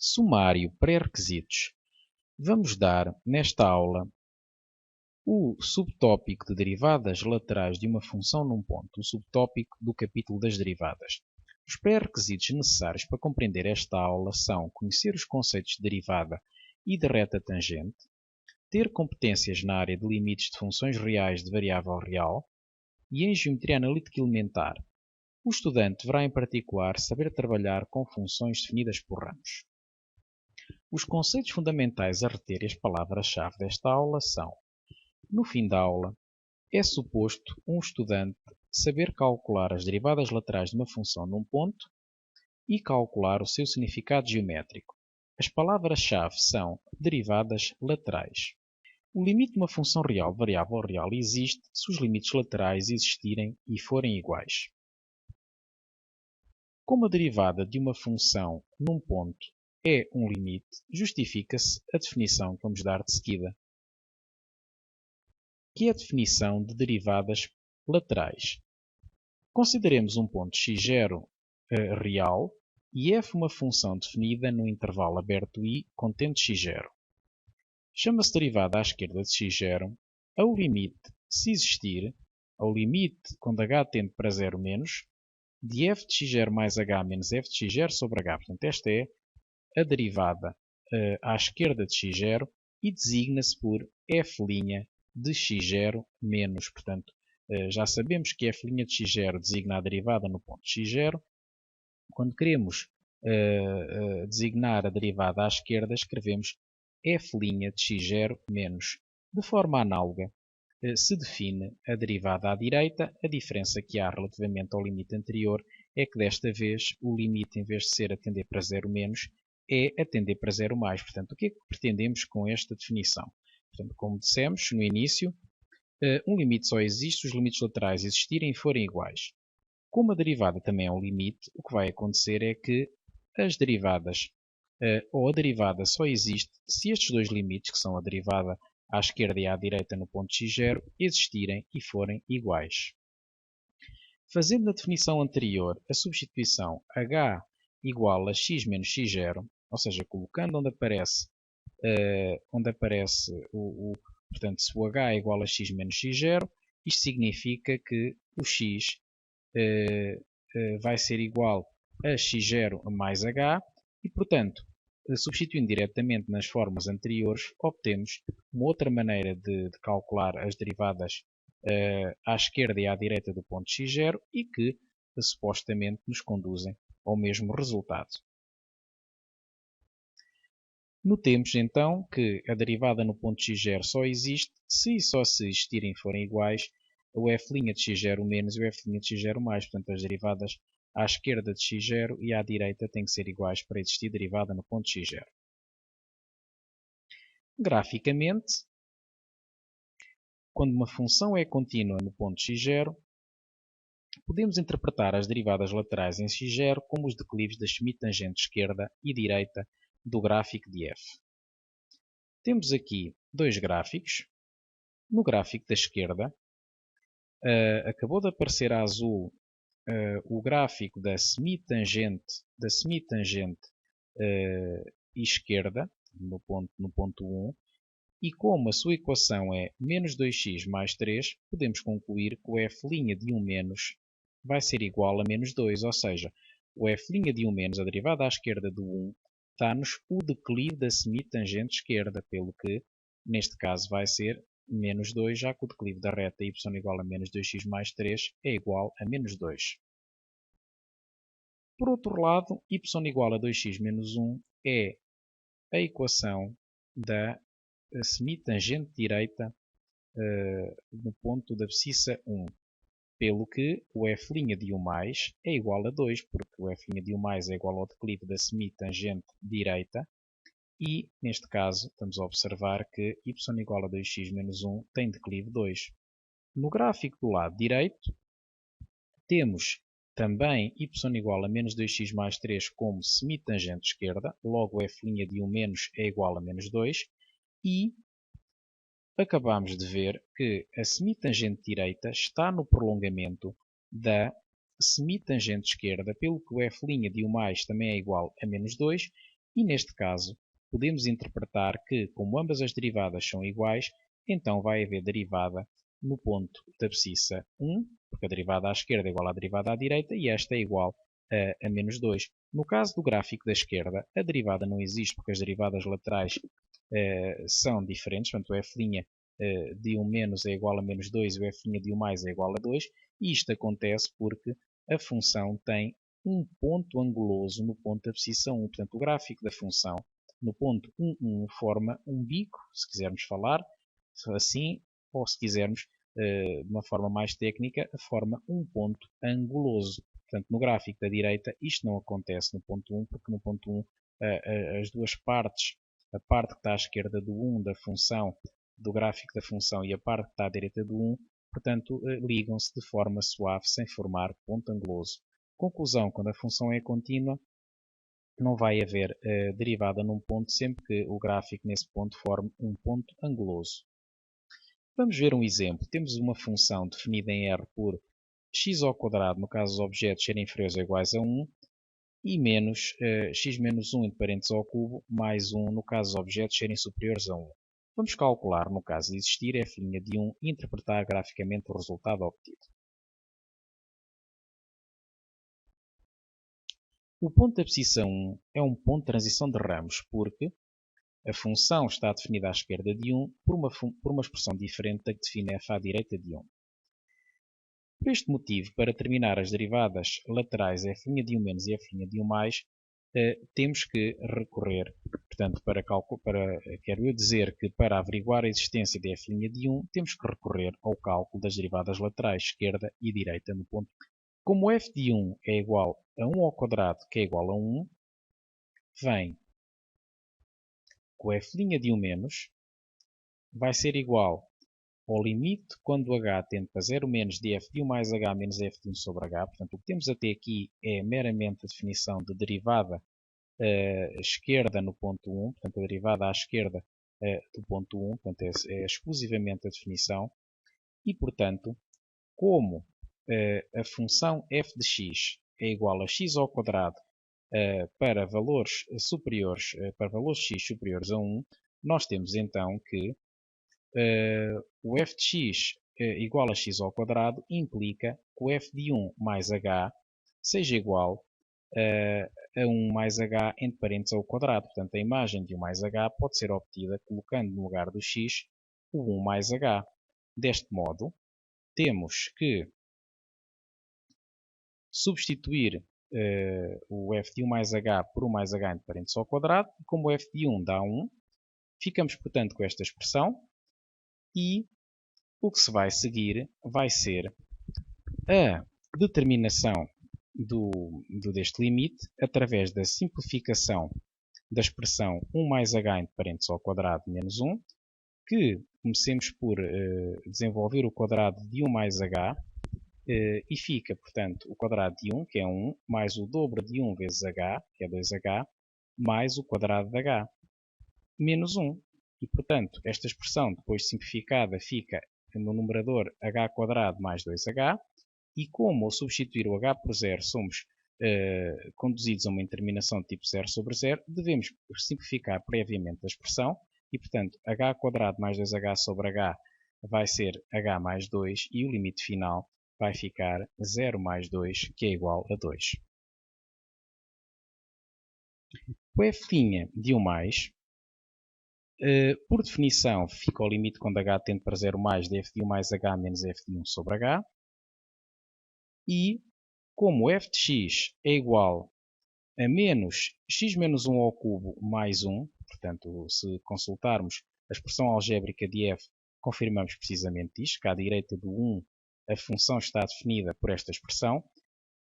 Sumário pré-requisitos. Vamos dar, nesta aula, o subtópico de derivadas laterais de uma função num ponto, o subtópico do capítulo das derivadas. Os pré-requisitos necessários para compreender esta aula são conhecer os conceitos de derivada e de reta tangente, ter competências na área de limites de funções reais de variável real e em geometria analítica elementar. O estudante deverá, em particular, saber trabalhar com funções definidas por ramos. Os conceitos fundamentais a reter e as palavras-chave desta aula são: no fim da aula, é suposto um estudante saber calcular as derivadas laterais de uma função num ponto e calcular o seu significado geométrico. As palavras-chave são derivadas laterais. O limite de uma função real de variável real existe se os limites laterais existirem e forem iguais. Como a derivada de uma função num ponto é um limite, justifica-se a definição que vamos dar de seguida, que é a definição de derivadas laterais. Consideremos um ponto x0 real e f uma função definida no intervalo aberto I contendo x0. Chama-se derivada à esquerda de x0 ao limite, se existir, ao limite quando h tende para 0 menos, de f de x0 mais h menos f de x0 sobre h. Portanto, esta é a derivada à esquerda de x0 e designa-se por f' de x0 menos. Portanto, já sabemos que f' de x0 designa a derivada no ponto x0. Quando queremos designar a derivada à esquerda, escrevemos f' de x0 menos. De forma análoga, se define a derivada à direita. A diferença que há relativamente ao limite anterior é que desta vez o limite, em vez de ser a tender para 0 menos, é a tender para 0 mais. Portanto, o que é que pretendemos com esta definição? Portanto, como dissemos no início, um limite só existe se os limites laterais existirem e forem iguais. Como a derivada também é um limite, o que vai acontecer é que as derivadas, ou a derivada só existe se estes dois limites, que são a derivada à esquerda e à direita no ponto x0, existirem e forem iguais. Fazendo na definição anterior a substituição h igual a x menos x0, ou seja, colocando onde aparece portanto, se o h é igual a x menos x0, isto significa que o x vai ser igual a x0 mais h e, portanto, substituindo diretamente nas formas anteriores, obtemos uma outra maneira de calcular as derivadas à esquerda e à direita do ponto x0 e que supostamente nos conduzem ao mesmo resultado. Notemos então que a derivada no ponto x0 só existe se e só se existirem e forem iguais o f' de x0 menos e o f' de x0 mais. Portanto, as derivadas à esquerda de x0 e à direita têm que ser iguais para existir derivada no ponto x0. Graficamente, quando uma função é contínua no ponto x0, podemos interpretar as derivadas laterais em x0 como os declives das semitangentes esquerda e direita do gráfico de f. Temos aqui dois gráficos. No gráfico da esquerda, acabou de aparecer a azul o gráfico da semitangente esquerda, no ponto 1, e como a sua equação é menos 2x mais 3, podemos concluir que o f' de 1 menos vai ser igual a menos 2, ou seja, o f' de 1 menos, a derivada à esquerda do 1, dá-nos o declive da semitangente esquerda, pelo que, neste caso, vai ser menos 2, já que o declive da reta y igual a menos 2x mais 3 é igual a menos 2. Por outro lado, y igual a 2x menos 1 é a equação da semitangente direita no ponto da abscissa 1, pelo que o f' de 1 mais é igual a 2, porque o f' de 1 mais é igual ao declive da semitangente direita, e, neste caso, estamos a observar que y igual a 2x menos 1 tem declive 2. No gráfico do lado direito, temos também y igual a menos 2x mais 3 como semitangente esquerda, logo o f' de 1 menos é igual a menos 2, e acabamos de ver que a semitangente direita está no prolongamento da semitangente esquerda, pelo que o f' de 1 mais também é igual a menos 2, E neste caso, podemos interpretar que, como ambas as derivadas são iguais, então vai haver derivada no ponto da abscissa 1, porque a derivada à esquerda é igual à derivada à direita e esta é igual a menos 2. No caso do gráfico da esquerda, a derivada não existe porque as derivadas laterais são diferentes, portanto o f' de 1 menos é igual a menos 2 e o f' de 1 mais é igual a 2, e isto acontece porque a função tem um ponto anguloso no ponto da abscissa 1. Portanto, o gráfico da função no ponto 1, 1 forma um bico, se quisermos falar assim, ou se quisermos, de uma forma mais técnica, forma um ponto anguloso. Portanto, no gráfico da direita, isto não acontece no ponto 1, porque no ponto 1 as duas partes, a parte que está à esquerda do 1 da função, do gráfico da função, e a parte que está à direita do 1, portanto, ligam-se de forma suave, sem formar ponto anguloso. Conclusão, quando a função é contínua, não vai haver derivada num ponto sempre que o gráfico nesse ponto forme um ponto anguloso. Vamos ver um exemplo. Temos uma função definida em R por x ao quadrado, no caso os objetos serem inferiores ou iguais a 1, e menos x menos 1 entre parênteses ao cubo, mais 1 no caso os objetos serem superiores a 1. Vamos calcular, no caso de existir f' de 1, e interpretar graficamente o resultado obtido. O ponto da abscissa 1 é um ponto de transição de ramos, porque a função está definida à esquerda de 1 por uma expressão diferente da que define f à direita de 1. Por este motivo, para terminar as derivadas laterais f' de 1 menos e f' de 1 mais, temos que recorrer, portanto, quero eu dizer que para averiguar a existência de f' de 1, temos que recorrer ao cálculo das derivadas laterais esquerda e direita no ponto. Como f de 1 é igual a 1 ao quadrado, que é igual a 1, vem com f' de 1 menos, vai ser igual ao limite quando h tende para 0 menos de f de 1 mais h menos f de 1 sobre h. Portanto, o que temos até aqui é meramente a definição de derivada esquerda no ponto 1, portanto, a derivada à esquerda do ponto 1, portanto, é exclusivamente a definição. E, portanto, como a função f de x é igual a x ao quadrado para valores superiores, para valores x superiores a 1, nós temos então que o f de x igual a x ao quadrado implica que o f de 1 mais h seja igual a 1 mais h entre parênteses ao quadrado. Portanto, a imagem de 1 mais h pode ser obtida colocando no lugar do x o 1 mais h. Deste modo, temos que substituir o f de 1 mais h por 1 mais h entre parênteses ao quadrado. E como o f de 1 dá 1, ficamos, portanto, com esta expressão. E o que se vai seguir vai ser a determinação deste limite através da simplificação da expressão 1 mais h entre parênteses ao quadrado menos 1, que comecemos por desenvolver o quadrado de 1 mais h, e fica, portanto, o quadrado de 1, que é 1, mais o dobro de 1 vezes h, que é 2h, mais o quadrado de h, menos 1. E, portanto, esta expressão, depois simplificada, fica no numerador h² mais 2h, e como ao substituir o h por 0 somos conduzidos a uma determinação de tipo 0 sobre 0, devemos simplificar previamente a expressão, e, portanto, h² mais 2h sobre h vai ser h mais 2, e o limite final vai ficar 0 mais 2, que é igual a 2. O f' de 1 mais, por definição, fica ao limite quando h tende para 0 mais de f de 1 mais h menos f de 1 sobre h. E como f de x é igual a menos x menos 1 ao cubo mais 1, portanto, se consultarmos a expressão algébrica de f, confirmamos precisamente isto, que à direita do 1 a função está definida por esta expressão.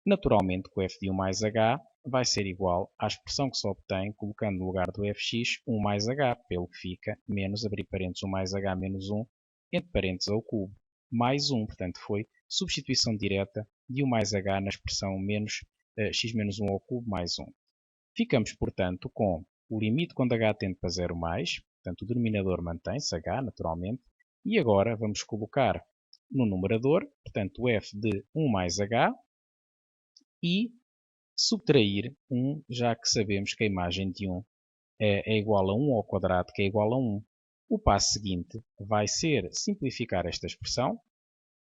Naturalmente, que o f de 1 mais h vai ser igual à expressão que se obtém colocando no lugar do fx 1 mais h, pelo que fica menos, abrir parênteses, 1 mais h menos 1, entre parênteses ao cubo, mais 1. Portanto, foi substituição direta de 1 mais h na expressão menos x menos 1 ao cubo mais 1. Ficamos, portanto, com o limite quando h tende para 0 mais, portanto, o denominador mantém-se, h, naturalmente, e agora vamos colocar no numerador, portanto, o f de 1 mais h, e subtrair 1, já que sabemos que a imagem de 1 é igual a 1 ao quadrado, que é igual a 1. O passo seguinte vai ser simplificar esta expressão,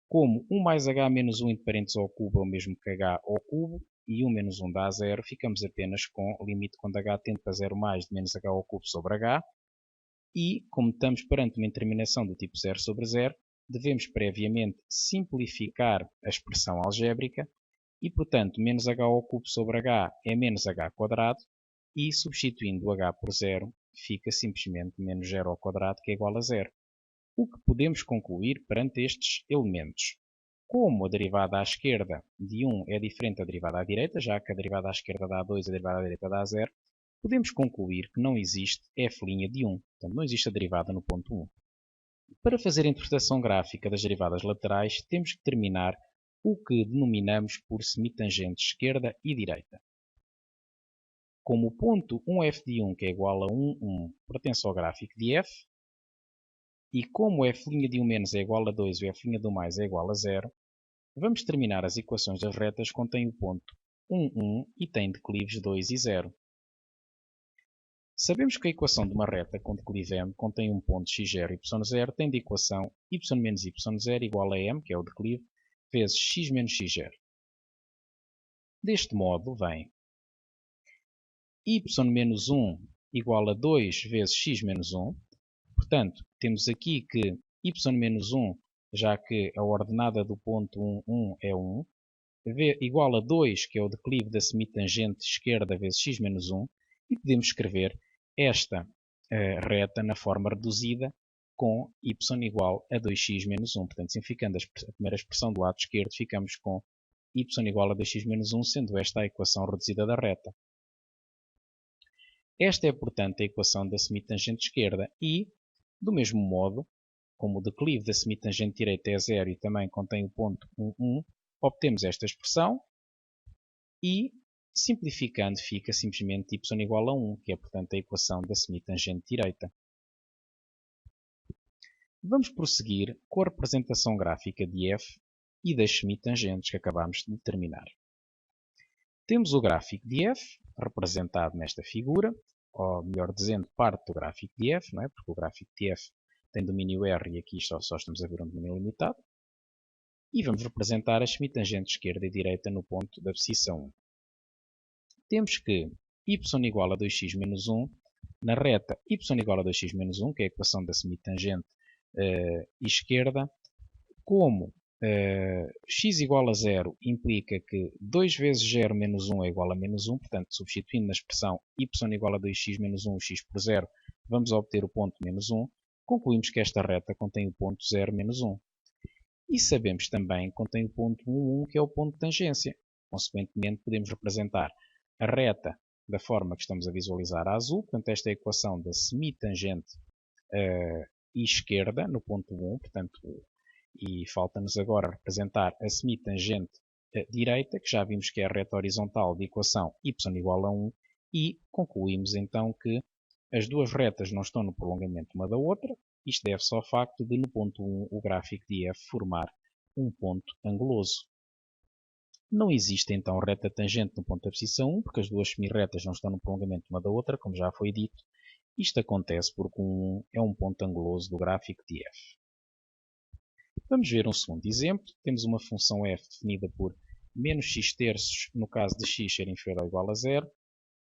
como 1 mais h menos 1 entre parênteses ao cubo é o mesmo que h ao cubo, e 1 menos 1 dá 0, ficamos apenas com o limite quando h tende para 0 mais de menos h ao cubo sobre h, e, como estamos perante uma determinação do tipo 0 sobre 0, devemos previamente simplificar a expressão algébrica, e, portanto, menos h ao cubo sobre h é menos h quadrado, e substituindo o h por 0, fica simplesmente menos 0 ao quadrado, que é igual a 0. O que podemos concluir perante estes elementos? Como a derivada à esquerda de 1 é diferente da derivada à direita, já que a derivada à esquerda dá 2 e a derivada à direita dá 0, podemos concluir que não existe f' de 1. Portanto, não existe a derivada no ponto 1. Para fazer a interpretação gráfica das derivadas laterais, temos que determinar o que denominamos por semitangentes esquerda e direita. Como o ponto 1f de 1, que é igual a 1, 1, pertence ao gráfico de f, e como f' de 1 menos é igual a 2 e f' de 1 mais é igual a 0, vamos determinar as equações das retas que contêm o ponto 1, 1 e têm declives 2 e 0. Sabemos que a equação de uma reta com declive m contém um ponto x0 e y0 tem de equação y menos y0 igual a m, que é o declive, vezes x menos x0. Deste modo, vem y menos 1 igual a 2 vezes x menos 1. Portanto, temos aqui que y menos 1, já que a ordenada do ponto 1, 1 é 1, igual a 2, que é o declive da semitangente esquerda vezes x menos 1, e podemos escrever esta reta na forma reduzida com y igual a 2x menos 1. Portanto, simplificando a primeira expressão do lado esquerdo, ficamos com y igual a 2x menos 1, sendo esta a equação reduzida da reta. Esta é, portanto, a equação da semitangente esquerda e, do mesmo modo, como o declive da semitangente direita é 0 e também contém o ponto 1, 1, obtemos esta expressão e, simplificando, fica simplesmente y igual a 1, que é, portanto, a equação da semitangente direita. Vamos prosseguir com a representação gráfica de f e das semitangentes que acabamos de determinar. Temos o gráfico de f, representado nesta figura, ou melhor dizendo, parte do gráfico de f, não é? Porque o gráfico de f tem domínio R e aqui só estamos a ver um domínio limitado. E vamos representar as semitangentes esquerda e direita no ponto da abscissa 1. Temos que y igual a 2x menos 1, na reta y igual a 2x menos 1, que é a equação da semitangente esquerda, como x igual a 0 implica que 2 vezes 0 menos 1 é igual a menos 1, portanto, substituindo na expressão y igual a 2x menos 1, x por 0, vamos obter o ponto menos 1, concluímos que esta reta contém o ponto 0 menos 1. E sabemos também que contém o ponto 1, 1, que é o ponto de tangência. Consequentemente, podemos representar a reta da forma que estamos a visualizar a azul, portanto, esta é a equação da semitangente esquerda no ponto 1, portanto, e falta-nos agora representar a semitangente direita, que já vimos que é a reta horizontal de equação y igual a 1, e concluímos então que as duas retas não estão no prolongamento uma da outra. Isto deve-se ao facto de, no ponto 1, o gráfico de f formar um ponto anguloso. Não existe então reta tangente no ponto de abscissa 1, porque as duas semirretas não estão no prolongamento uma da outra, como já foi dito. Isto acontece porque 1 é um ponto anguloso do gráfico de f. Vamos ver um segundo exemplo. Temos uma função f definida por menos x terços no caso de x ser inferior ou igual a 0,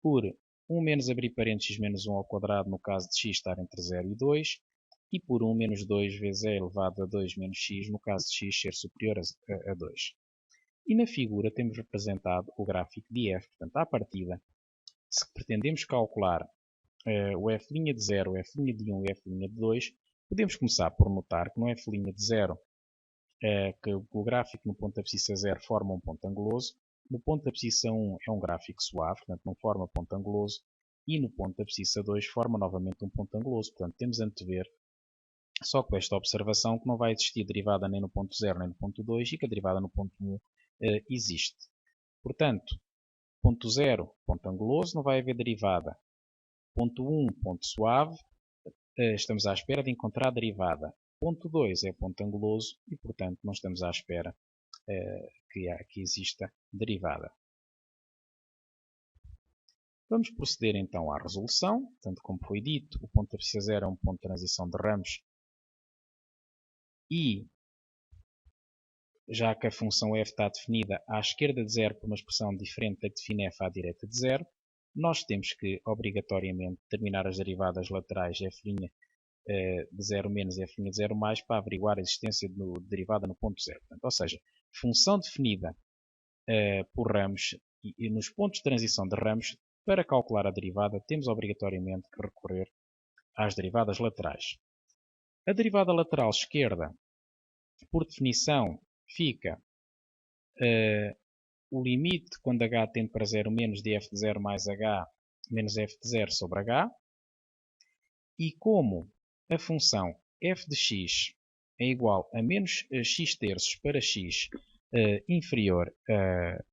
por 1 menos abrir parênteses x menos 1 ao quadrado no caso de x estar entre 0 e 2, e por 1 menos 2 vezes e elevado a 2 menos x no caso de x ser superior a 2. E na figura temos representado o gráfico de f. Portanto, à partida, se pretendemos calcular o f' de 0, o f' de 1 e o f' de 2, podemos começar por notar que no f' de 0, que o gráfico no ponto de abscissa 0 forma um ponto anguloso, no ponto de abscissa 1 é um gráfico suave, portanto não forma ponto anguloso, e no ponto de abscissa 2 forma novamente um ponto anguloso. Portanto, temos a antever, só com esta observação, que não vai existir derivada nem no ponto 0 nem no ponto 2 e que a derivada no ponto 1 existe. Portanto, ponto 0, ponto anguloso, não vai haver derivada. Ponto 1, ponto suave, estamos à espera de encontrar a derivada. Ponto 2 é ponto anguloso e, portanto, não estamos à espera que exista derivada. Vamos proceder então à resolução. Portanto, como foi dito, o ponto de abscissa zero é um ponto de transição de ramos e, já que a função f está definida à esquerda de zero por uma expressão diferente da que define f à direita de zero, nós temos que, obrigatoriamente, determinar as derivadas laterais f' de 0 menos e f' de 0 mais para averiguar a existência de derivada no ponto zero. Portanto, ou seja, função definida por ramos e nos pontos de transição de ramos, para calcular a derivada, temos obrigatoriamente que recorrer às derivadas laterais. A derivada lateral esquerda, por definição, fica o limite quando h tende para 0 menos de f de 0 mais h menos f de 0 sobre h. E como a função f de x é igual a menos x terços para x inferior a...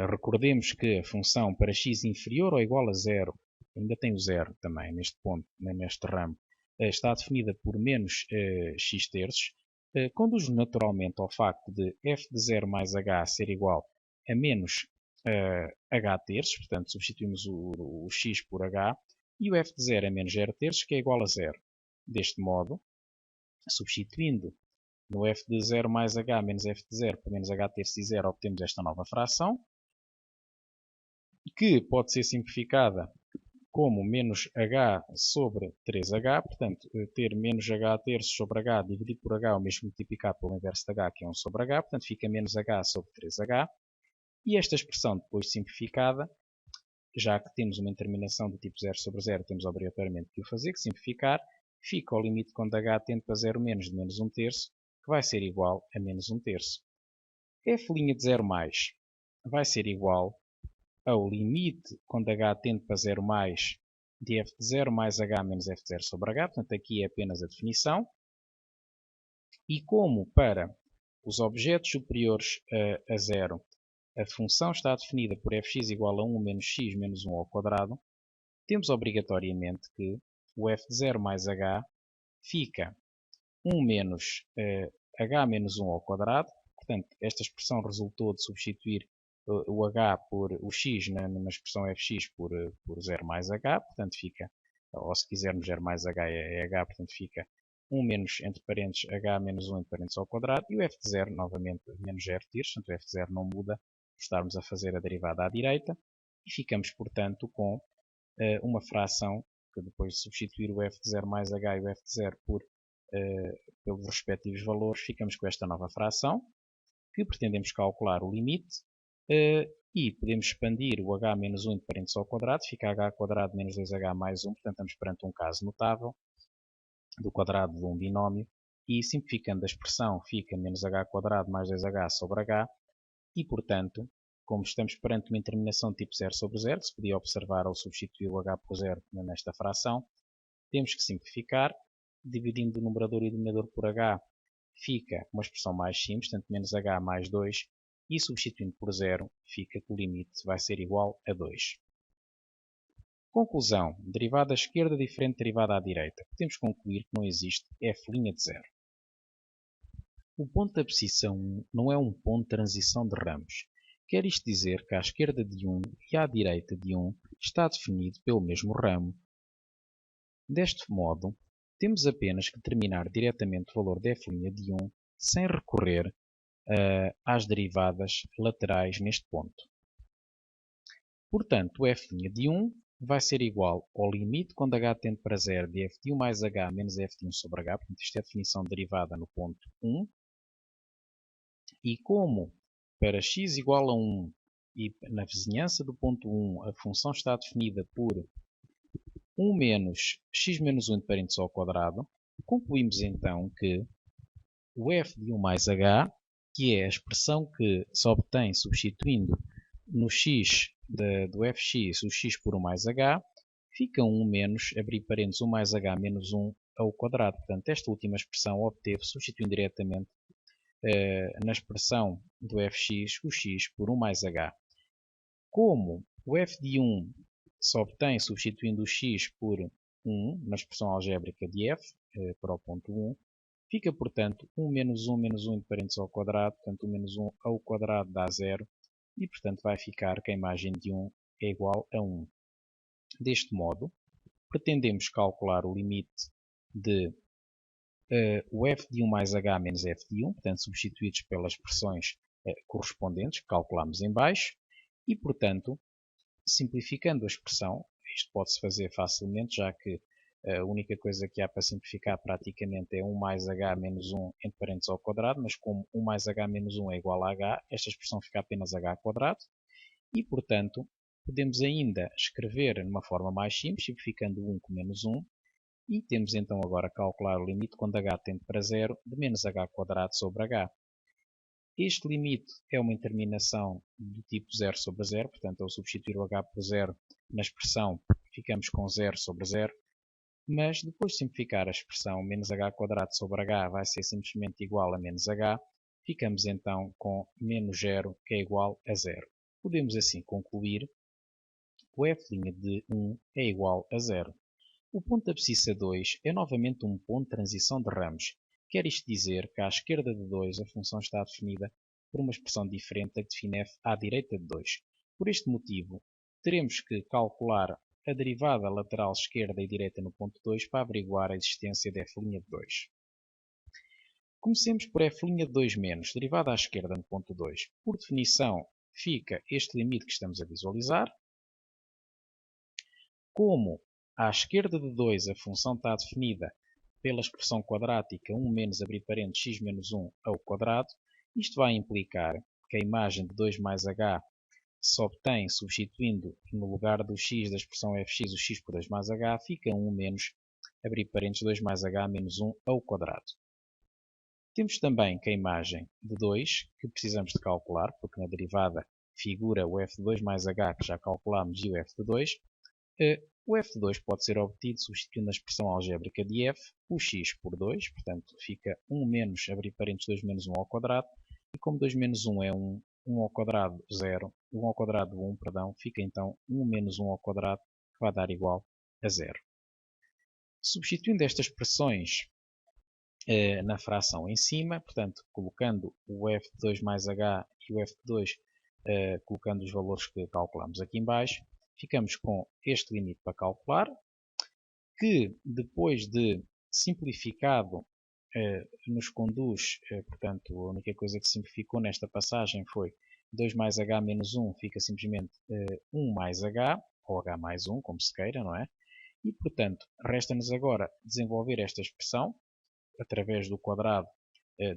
recordemos que a função para x inferior ou igual a 0, ainda tem o 0 também neste ponto, neste ramo, está definida por menos x terços, conduz naturalmente ao facto de f de 0 mais h ser igual a menos h terços, portanto substituímos o x por h, e o f de 0 é menos 0 terços, que é igual a 0. Deste modo, substituindo no f de 0 mais h menos f de 0 por menos h terços e 0, obtemos esta nova fração, que pode ser simplificada como menos h sobre 3h, portanto, ter menos h terços sobre h dividido por h, ou mesmo multiplicar pelo inverso de h, que é 1 sobre h, portanto fica menos h sobre 3h, e esta expressão depois simplificada, já que temos uma determinação do tipo 0 sobre 0, temos obrigatoriamente que o fazer, que simplificar, fica ao limite quando h tende para 0 menos de menos 1 terço, que vai ser igual a menos 1 terço. f' de 0 mais vai ser igual ao limite quando h tende para 0 mais de f de 0 mais h menos f de 0 sobre h. Portanto, aqui é apenas a definição. E como para os objetos superiores a 0 a função está definida por fx igual a 1 menos x menos 1 ao quadrado, temos obrigatoriamente que o f de 0 mais h fica 1 menos h menos 1 ao quadrado. Portanto, esta expressão resultou de substituir o h por o x na expressão fx por 0 mais h, portanto fica, ou se quisermos 0 mais h é h, portanto fica 1 menos, entre parênteses, h menos 1 entre parênteses ao quadrado, e o f de 0, novamente, menos 0 terços, portanto o f de 0 não muda por estarmos a fazer a derivada à direita, e ficamos, portanto, com uma fração, que depois de substituir o f de 0 mais h e o f de 0 pelos respectivos valores, ficamos com esta nova fração, que pretendemos calcular o limite, e podemos expandir o h menos 1 entre parênteses ao quadrado, fica h quadrado menos 2h mais 1, portanto estamos perante um caso notável do quadrado de um binómio, e simplificando a expressão fica menos h quadrado mais 2h sobre h, e portanto, como estamos perante uma determinação de tipo 0 sobre 0, que se podia observar ao substituir o h por 0 nesta fração, temos que simplificar, dividindo o numerador e o denominador por h, fica uma expressão mais simples, portanto menos h mais 2, e substituindo por 0, fica que o limite vai ser igual a 2. Conclusão. Derivada à esquerda diferente de derivada à direita. Podemos concluir que não existe f' de 0. O ponto de abscissa 1 não é um ponto de transição de ramos. Quer isto dizer que à esquerda de 1 e à direita de 1 está definido pelo mesmo ramo. Deste modo, temos apenas que determinar diretamente o valor de f' de 1 sem recorrer às derivadas laterais neste ponto. Portanto, o f' de 1 vai ser igual ao limite quando h tende para 0 de f de 1 mais h menos f de 1 sobre h. Portanto, isto é a definição de derivada no ponto 1. E como para x igual a 1 e na vizinhança do ponto 1 a função está definida por 1 menos x menos 1 de parênteses ao quadrado, concluímos então que o f de 1 mais h, que é a expressão que se obtém substituindo no x do fx o x por 1 mais h, fica 1 menos, abrir parênteses, 1 mais h menos 1 ao quadrado. Portanto, esta última expressão obteve, substituindo diretamente na expressão do fx o x por 1 mais h. Como o f de 1 se obtém substituindo o x por 1, na expressão algébrica de f, para o ponto 1, fica, portanto, 1 menos 1 menos 1 entre parênteses ao quadrado, portanto 1 menos 1 ao quadrado dá 0, e, portanto, vai ficar que a imagem de 1 é igual a 1. Deste modo, pretendemos calcular o limite de o f de 1 mais h menos f de 1, portanto, substituídos pelas expressões correspondentes que calculamos em baixo, e, portanto, simplificando a expressão, isto pode-se fazer facilmente, já que a única coisa que há para simplificar praticamente é 1 mais h menos 1 entre parênteses ao quadrado, mas como 1 mais h menos 1 é igual a h, esta expressão fica apenas h quadrado, e, portanto, podemos ainda escrever numa forma mais simples, simplificando 1 com menos 1, e temos então agora a calcular o limite quando h tende para zero de menos h quadrado sobre h. Este limite é uma interminação do tipo 0 sobre 0, portanto, ao substituir o h por 0 na expressão, ficamos com 0 sobre 0, mas depois de simplificar a expressão menos h quadrado sobre h vai ser simplesmente igual a menos h, ficamos então com menos 0, que é igual a 0. Podemos assim concluir que o f' de 1 é igual a 0. O ponto da abscissa 2 é novamente um ponto de transição de ramos. Quer isto dizer que à esquerda de 2 a função está definida por uma expressão diferente da que define f à direita de 2. Por este motivo, teremos que calcular a derivada lateral esquerda e direita no ponto 2 para averiguar a existência de f' de 2. Comecemos por f' de 2 menos, derivada à esquerda no ponto 2. Por definição, fica este limite que estamos a visualizar. Como à esquerda de 2 a função está definida pela expressão quadrática 1 menos abrir parênteses x menos 1 ao quadrado, isto vai implicar que a imagem de 2 mais h se obtém substituindo no lugar do x da expressão fx o x por 2 mais h, fica 1 menos abrir parênteses 2 mais h menos 1 ao quadrado. Temos também que a imagem de 2, que precisamos de calcular, porque na derivada figura o f de 2 mais h que já calculámos e o f de 2, o f de 2 pode ser obtido substituindo a expressão algébrica de f, o x por 2, portanto fica 1 menos, abrir parênteses, 2 menos 1 ao quadrado, e como 2 menos 1 é 1, 1 ao quadrado 0, 1 ao quadrado 1, perdão, fica então 1 menos 1 ao quadrado, que vai dar igual a 0. Substituindo estas expressões na fração em cima, portanto, colocando o f de 2 mais h e o f de 2, colocando os valores que calculamos aqui em baixo, ficamos com este limite para calcular, que depois de simplificado nos conduz, portanto, a única coisa que simplificou nesta passagem foi 2 mais h menos 1, fica simplesmente 1 mais h, ou h mais 1, como se queira, não é? E, portanto, resta-nos agora desenvolver esta expressão através do quadrado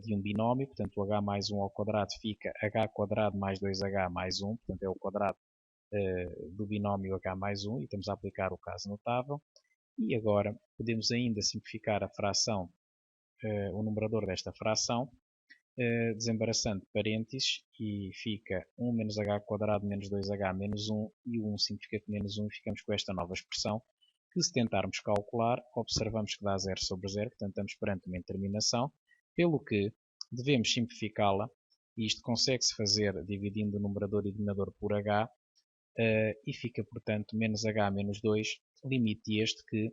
de um binómio, portanto, o h mais 1 ao quadrado fica h quadrado mais 2h mais 1, portanto, é o quadrado do binómio h mais 1, e estamos a aplicar o caso notável. E agora podemos ainda simplificar a fração, o numerador desta fração, desembaraçando parênteses, e fica 1 menos h quadrado menos 2h menos 1, e o 1 simplifica por menos 1, e ficamos com esta nova expressão, que se tentarmos calcular, observamos que dá 0 sobre 0, portanto estamos perante uma interminação, pelo que devemos simplificá-la, e isto consegue-se fazer dividindo o numerador e o denominador por h, e fica, portanto, menos h menos 2, limite este que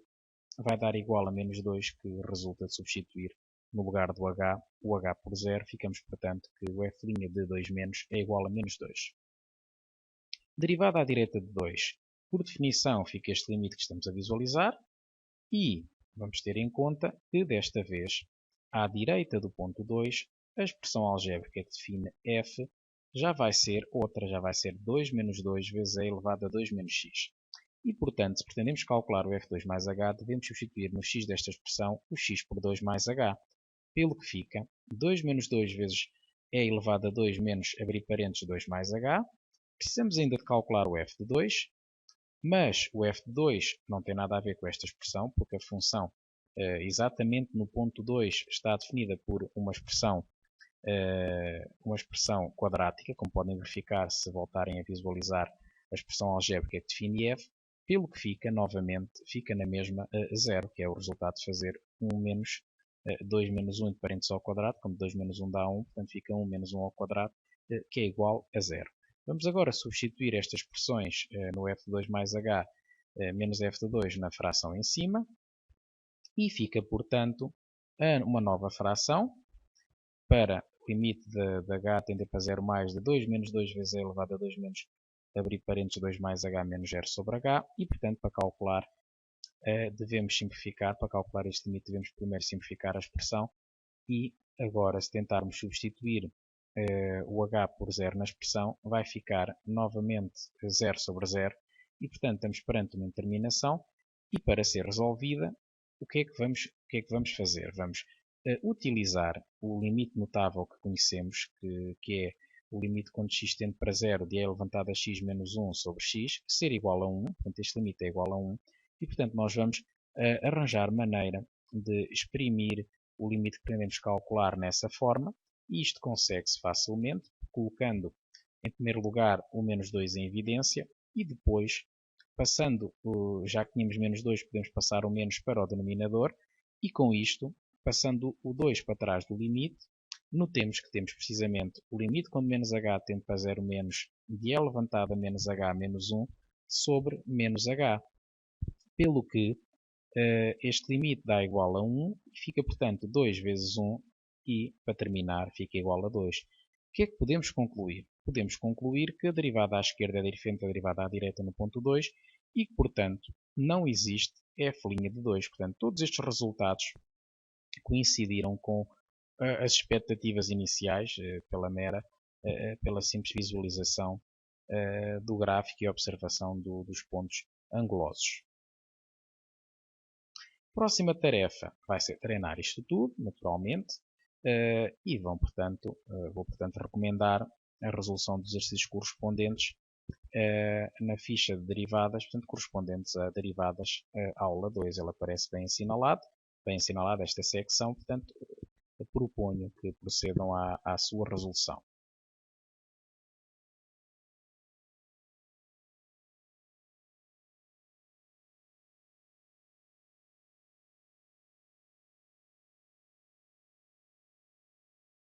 vai dar igual a menos 2, que resulta de substituir no lugar do h o h por 0. Ficamos, portanto, que o f' de 2 menos é igual a menos 2. Derivada à direita de 2, por definição, fica este limite que estamos a visualizar, e vamos ter em conta que, desta vez, à direita do ponto 2, a expressão algébrica que define f já vai ser outra, já vai ser 2 menos 2 vezes e elevado a 2 menos x. E, portanto, se pretendemos calcular o f2 mais h, devemos substituir no x desta expressão o x por 2 mais h, pelo que fica 2 menos 2 vezes e elevado a 2 menos, abrir parênteses, 2 mais h. Precisamos ainda de calcular o f de 2, mas o f de 2 não tem nada a ver com esta expressão, porque a função exatamente no ponto 2 está definida por uma expressão quadrática, como podem verificar se voltarem a visualizar a expressão algébrica que define f, pelo que fica, novamente, fica na mesma 0, que é o resultado de fazer 1 menos 2 menos 1 entre parênteses ao quadrado, como 2 menos 1 dá 1, portanto fica 1 menos 1 ao quadrado, que é igual a 0. Vamos agora substituir estas expressões no f de 2 mais h menos f de 2 na fração em cima, e fica, portanto, uma nova fração para o limite de h tender para 0 mais de 2 menos 2 vezes e elevado a 2 menos abrir parênteses 2 mais h menos 0 sobre h, e portanto para calcular devemos simplificar, para calcular este limite devemos primeiro simplificar a expressão, e agora se tentarmos substituir o h por 0 na expressão, vai ficar novamente 0 sobre 0, e portanto estamos perante uma indeterminação, e para ser resolvida, o que é que vamos fazer? Vamos utilizar o limite notável que conhecemos, que é o limite quando x tende para 0 de e elevado a x menos 1 sobre x, ser igual a 1, portanto este limite é igual a 1, e portanto nós vamos arranjar maneira de exprimir o limite que pretendemos calcular nessa forma, e isto consegue-se facilmente, colocando em primeiro lugar o menos 2 em evidência, e depois, passando, já que tínhamos menos 2, podemos passar o menos para o denominador, e com isto, passando o 2 para trás do limite, notemos que temos precisamente o limite quando menos h tende para 0 menos de e elevado a menos h menos 1 sobre menos h, pelo que este limite dá igual a 1 e fica, portanto, 2 vezes 1 e, para terminar, fica igual a 2. O que é que podemos concluir? Podemos concluir que a derivada à esquerda é diferente da derivada à direita no ponto 2 e que, portanto, não existe f' de 2. Portanto, todos estes resultados coincidiram com as expectativas iniciais, pela simples visualização do gráfico e observação dos pontos angulosos. Próxima tarefa vai ser treinar isto tudo, naturalmente, e vou, portanto, recomendar a resolução dos exercícios correspondentes na ficha de derivadas, portanto, correspondentes a derivadas aula 2. Ela aparece bem assinalada esta secção, portanto, proponho que procedam à sua resolução.